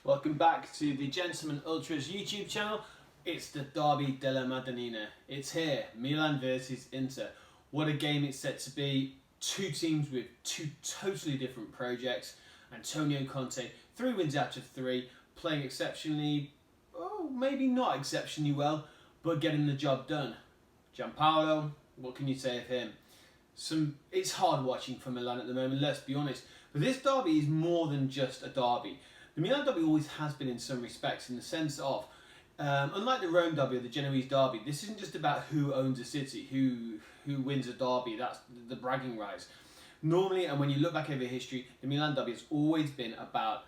Welcome back to the Gentleman Ultras YouTube channel. It's the Derby Della Madonnina. It's here, Milan versus Inter. What a game it's set to be. Two teams with two totally different projects. Antonio Conte, 3 wins out of 3, playing exceptionally, maybe not exceptionally well, but getting the job done. Gianpaolo, what can you say of him? It's hard watching for Milan at the moment, let's be honest. But this derby is more than just a derby. The Milan derby always has been in some respects, in the sense of, unlike the Rome derby or the Genoese derby, this isn't just about who owns a city, who wins a derby. That's the bragging rights. Normally, and when you look back over history, the Milan derby has always been about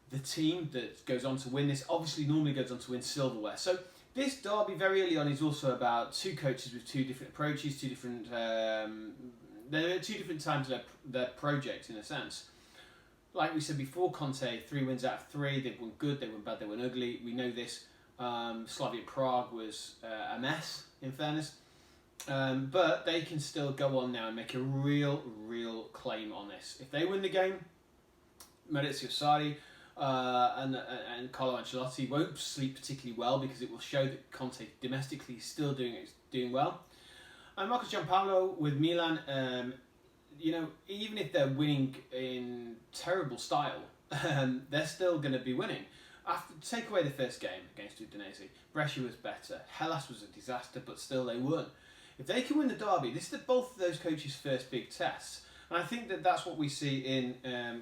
the team that goes on to win this. Obviously, normally goes on to win silverware. So this derby very early on is also about two coaches with two different approaches, two different. There are two different times of their project, in a sense. Like we said before, Conte, 3 wins out of 3. They've won good, they won bad, they won ugly. We know this. Slavia Prague was a mess, in fairness. But they can still go on now and make a real claim on this. If they win the game, Maurizio Sarri and Carlo Ancelotti won't sleep particularly well, because it will show that Conte domestically is still doing well. And Marcos Gianpaolo with Milan, even if they're winning in terrible style, they're still going to be winning. Take away the first game against Udinese, Brescia was better, Hellas was a disaster, but still they won. If they can win the derby, this is both of those coaches' first big tests. And I think that that's what we see in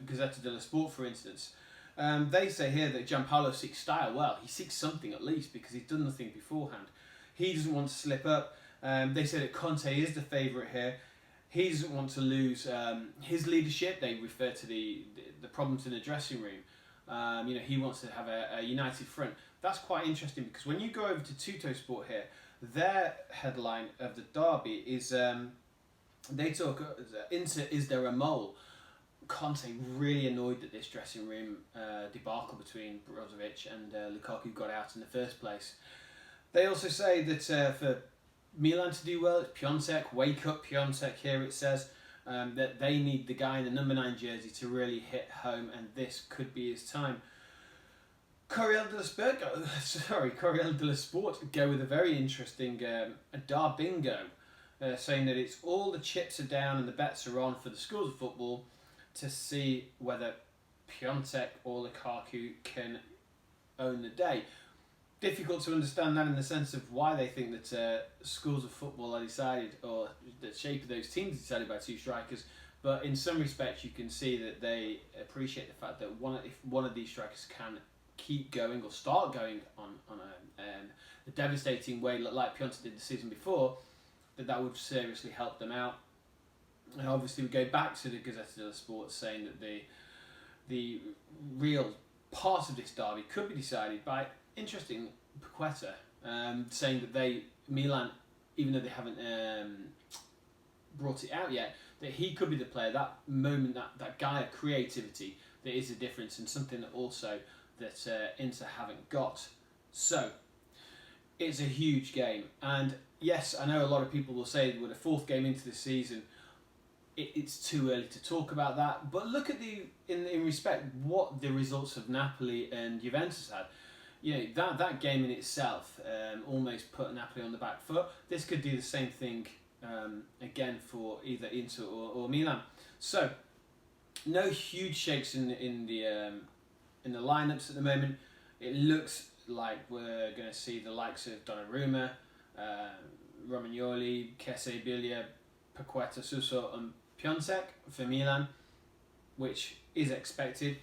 Gazzetta dello Sport, for instance. They say here that Gianpaolo seeks style. Well, he seeks something at least, because he's done nothing beforehand. He doesn't want to slip up. They say that Conte is the favourite here. He doesn't want to lose his leadership. They refer to the problems in the dressing room. He wants to have a united front. That's quite interesting, because when you go over to Tutto Sport here, their headline of the derby is they talk Inter, is there a mole? Conte really annoyed that this dressing room debacle between Brozovic and Lukaku got out in the first place. They also say that for Milan to do well, it's Piontek, wake up Piontek here, it says. That they need the guy in the number 9 jersey to really hit home, and this could be his time. Corriere dello Sport go with a very interesting Darbingo, saying that it's all the chips are down and the bets are on for the schools of football to see whether Piontek or Lukaku can own the day. Difficult to understand that, in the sense of why they think that schools of football are decided, or the shape of those teams is decided by 2 strikers. But in some respects, you can see that they appreciate the fact that if one of these strikers can keep going or start going on a devastating way, like Piontek did the season before, that would seriously help them out. And obviously, we go back to the Gazzetta dello Sport saying that the real part of this derby could be decided by, interesting, Paqueta, saying that Milan, even though they haven't brought it out yet, that he could be the player, that moment, that guy of creativity that is the difference, and something that also that Inter haven't got. So it's a huge game, and yes, I know a lot of people will say we're the 4th game into the season, it's too early to talk about that, but look at in respect what the results of Napoli and Juventus had. That game in itself almost put Napoli on the back foot. This could do the same thing again for either Inter or Milan. So no huge shakes in the lineups at the moment. It looks like we're going to see the likes of Donnarumma, Romagnoli, Kessie, Paqueta, Suso and Piontek for Milan, which is expected.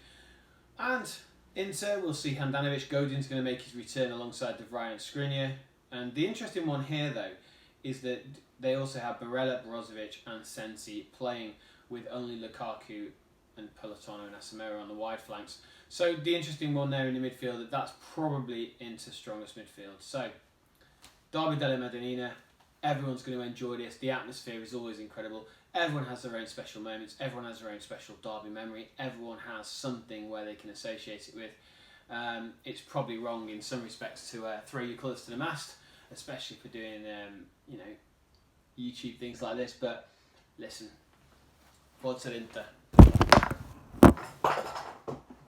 And Inter, we'll see Handanovic. Godin's going to make his return alongside De Vrij and Skriniar. And the interesting one here, though, is that they also have Barella, Brozovic and Sensi playing with only Lukaku and Politano and Asamero on the wide flanks. So the interesting one there in the midfield, that's probably Inter's strongest midfield. So, Derby Della Madonnina, everyone's going to enjoy this. The atmosphere is always incredible. Everyone has their own special moments. Everyone has their own special derby memory. Everyone has something where they can associate it with. It's probably wrong in some respects to throw your colours to the mast, especially for doing YouTube things like this. But listen, Forza Inter.